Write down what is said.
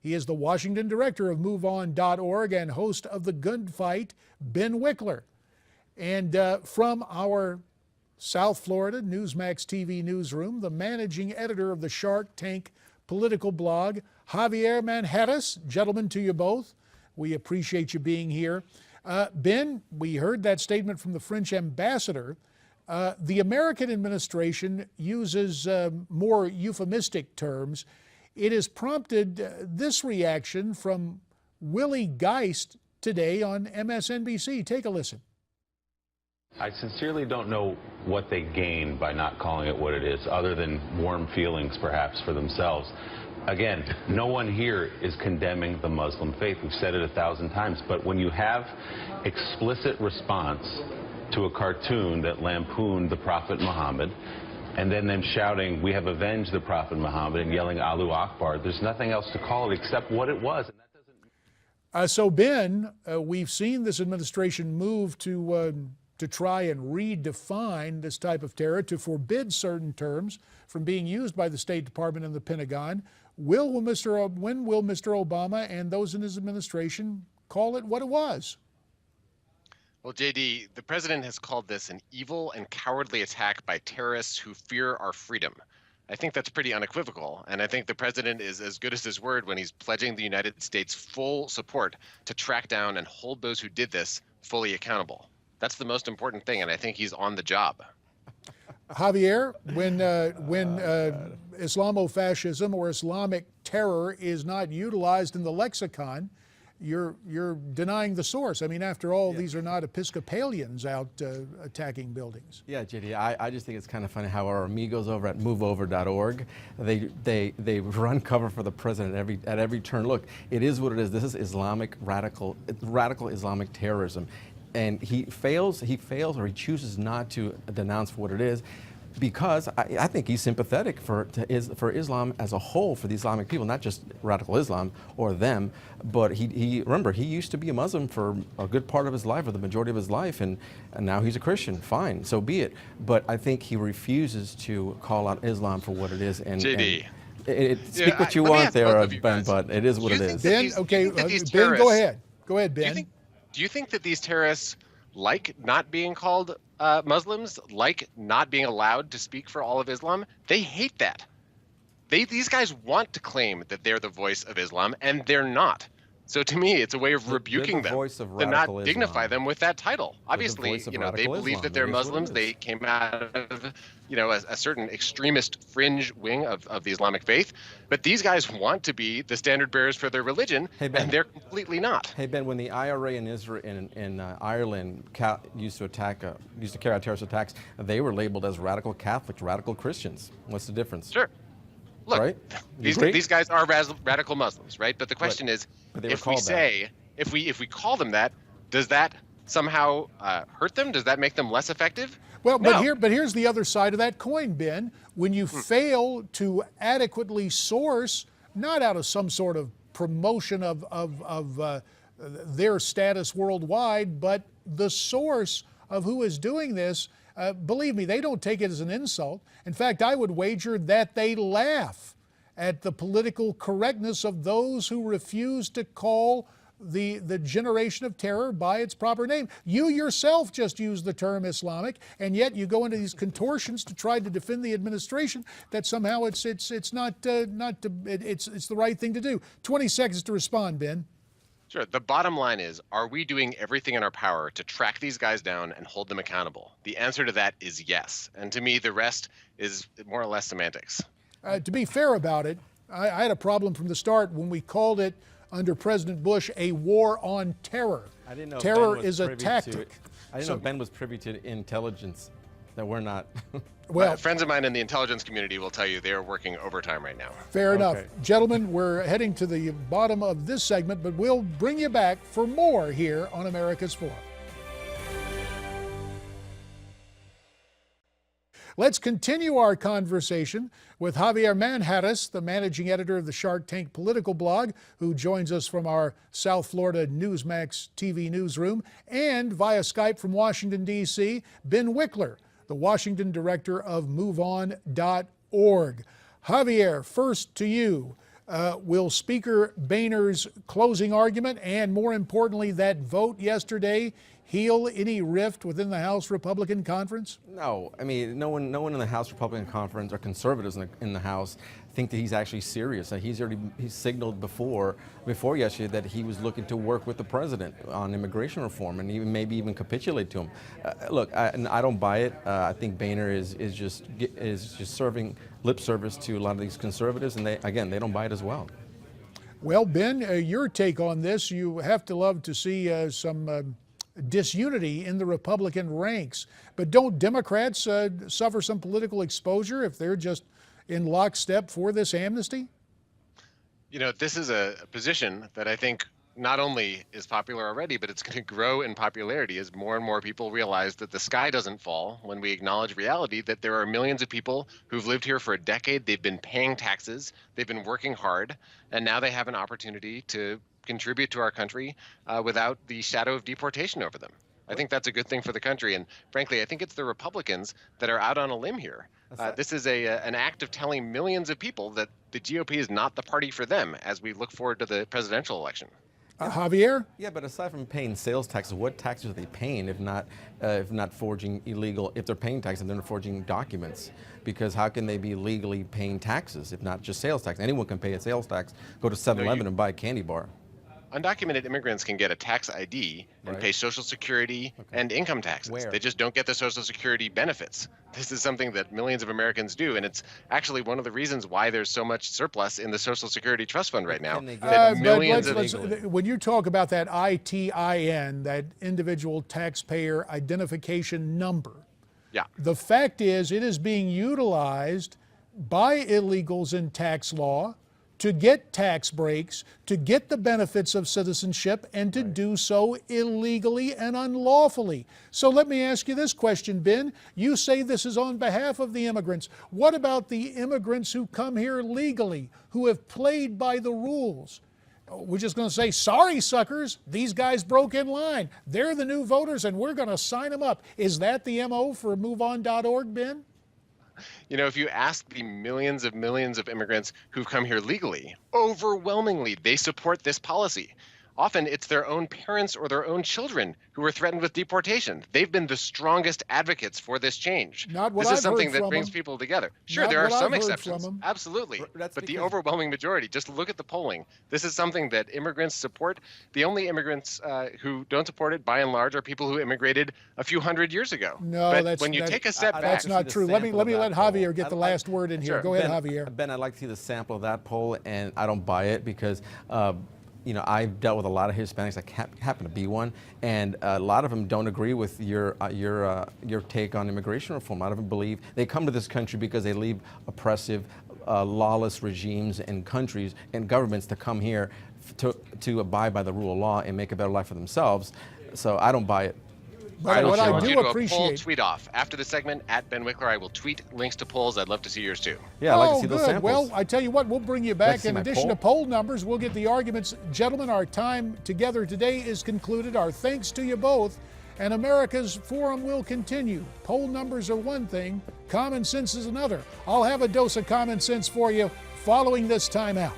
He is the Washington director of MoveOn.org and host of The Good Fight, Ben Wikler. And from our South Florida Newsmax TV newsroom, the managing editor of the Shark Tank political blog, Javier Manjarres. Gentlemen, to you both, we appreciate you being here. Ben, we heard that statement from the French ambassador. The American administration uses more euphemistic terms. It has prompted this reaction from Willie Geist today on MSNBC. Take a listen. I sincerely don't know what they gain by not calling it what it is, other than warm feelings, perhaps, for themselves. Again, no one here is condemning the Muslim faith. We've said it 1,000 times. But when you have explicit response to a cartoon that lampooned the Prophet Muhammad, and then them shouting, "We have avenged the Prophet Muhammad," and yelling Allahu Akbar, there's nothing else to call it except what it was. And that doesn't... So, Ben, we've seen this administration move to try and redefine this type of terror, to forbid certain terms from being used by the State Department and the Pentagon. When will Mr. Obama and those in his administration call it what it was? Well, JD, the president has called this an evil and cowardly attack by terrorists who fear our freedom. I think that's pretty unequivocal, and I think the president is as good as his word when he's pledging the United States full support to track down and hold those who did this fully accountable. That's the most important thing, and I think he's on the job. Javier, when Islamofascism or Islamic terror is not utilized in the lexicon, you're denying the source. I mean, after all, these are not Episcopalians out attacking buildings. Yeah, JD, I just think it's kind of funny how our amigos over at MoveOver.org, they run cover for the president at every turn. Look, it is what it is. This is radical Islamic terrorism. And he fails or he chooses not to denounce what it is, because I think he's sympathetic for Islam as a whole, for the Islamic people, not just radical Islam or them, but remember, he used to be a Muslim for a good part of his life, or the majority of his life, and now he's a Christian. Fine, so be it. But I think he refuses to call out Islam for what it is. And JD. Speak what you want there, Ben, but it is what it is. Ben, okay, Ben, go ahead. Go ahead, Ben. Do you think that these terrorists like not being called Muslims, like not being allowed to speak for all of Islam? They hate that. These guys want to claim that they're the voice of Islam, and they're not. So to me, it's a way of rebuking them, to not dignify them with that title. Obviously, they believe that they're Muslims. They came out of, a certain extremist fringe wing of the Islamic faith. But these guys want to be the standard bearers for their religion, and they're completely not. Hey, Ben, when the IRA in Israel, in Ireland used to carry out terrorist attacks, they were labeled as radical Catholics, radical Christians. What's the difference? Sure. Look, right? these guys are radical Muslims, right? But the question is, if we call them that, does that somehow hurt them? Does that make them less effective? Well, no. but here's the other side of that coin, Ben. When you fail to adequately source, not out of some sort of promotion of their status worldwide, but the source of who is doing this, believe me, they don't take it as an insult. In fact, I would wager that they laugh at the political correctness of those who refuse to call the generation of terror by its proper name. You yourself just used the term Islamic, and yet you go into these contortions to try to defend the administration that somehow it's the right thing to do. 20 seconds to respond, Ben. Sure. The bottom line is, are we doing everything in our power to track these guys down and hold them accountable? The answer to that is yes. And to me, the rest is more or less semantics. To be fair about it, I had a problem from the start when we called it, under President Bush, a war on terror. I didn't know terror Ben was is a tactic. I didn't know Ben was privy to intelligence that we're not. Well, friends of mine in the intelligence community will tell you they are working overtime right now. Fair enough. Gentlemen, we're heading to the bottom of this segment, but we'll bring you back for more here on America's Forum. Let's continue our conversation with Javier Manjarres, the managing editor of the Shark Tank political blog, who joins us from our South Florida Newsmax TV newsroom, and via Skype from Washington, D.C., Ben Wikler, the Washington director of MoveOn.org. Javier, first to you. Will Speaker Boehner's closing argument and, more importantly, that vote yesterday heal any rift within the House Republican Conference? No, I mean, no one in the House Republican Conference or conservatives in the House think that he's actually serious. He's signaled before yesterday that he was looking to work with the president on immigration reform and maybe even capitulate to him. Look, I don't buy it. I think Boehner is just serving lip service to a lot of these conservatives, and they don't buy it as well. Well, Ben, your take on this? You have to love to see some disunity in the Republican ranks. But don't Democrats suffer some political exposure if they're just in lockstep for this amnesty? You know, this is a position that I think not only is popular already, but it's going to grow in popularity as more and more people realize that the sky doesn't fall when we acknowledge reality, that there are millions of people who've lived here for a decade. They've been paying taxes, they've been working hard, and now they have an opportunity to contribute to our country without the shadow of deportation over them. I think that's a good thing for the country, and frankly, I think it's the Republicans that are out on a limb here. This is an act of telling millions of people that the GOP is not the party for them as we look forward to the presidential election. Javier? Yeah, but aside from paying sales taxes, what taxes are they paying if not forging illegal? If they're paying taxes, then they're forging documents. Because how can they be legally paying taxes if not just sales tax? Anyone can pay a sales tax. Go to 7-Eleven and buy a candy bar. Undocumented immigrants can get a tax ID and pay Social Security and income taxes. Where? They just don't get the Social Security benefits. This is something that millions of Americans do, and it's actually one of the reasons why there's so much surplus in the Social Security Trust Fund right now. When you talk about that ITIN, that individual taxpayer identification number, the fact is it is being utilized by illegals in tax law to get tax breaks, to get the benefits of citizenship, and to do so illegally and unlawfully. So let me ask you this question, Ben. You say this is on behalf of the immigrants. What about the immigrants who come here legally, who have played by the rules? We're just going to say, sorry, suckers, these guys broke in line. They're the new voters, and we're going to sign them up. Is that the MO for MoveOn.org, Ben? You know, if you ask the millions of immigrants who've come here legally, overwhelmingly they support this policy. Often it's their own parents or their own children who are threatened with deportation. They've been the strongest advocates for this change. This is something that brings people together. Sure, there are some exceptions. Absolutely. But the overwhelming majority, just look at the polling. This is something that immigrants support. The only immigrants who don't support it, by and large, are people who immigrated a few hundred years ago. No, but when you take a step back, that's not true. Let me let Javier get the last word in here. Go ahead, Javier. Ben, I'd like to see the sample of that poll, and I don't buy it because you know, I've dealt with a lot of Hispanics. I happen to be one, and a lot of them don't agree with your take on immigration reform. A lot of them believe they come to this country because they leave oppressive, lawless regimes and countries and governments to come here to abide by the rule of law and make a better life for themselves. So I don't buy it. But what I do appreciate, poll tweet off after the segment at Ben Wikler. I will tweet links to polls. I'd love to see yours too. Yeah, I'd like to see those samples. Well, I tell you what, we'll bring you back. In addition to poll numbers, we'll get the arguments. Gentlemen, our time together today is concluded. Our thanks to you both. And America's Forum will continue. Poll numbers are one thing, common sense is another. I'll have a dose of common sense for you following this timeout.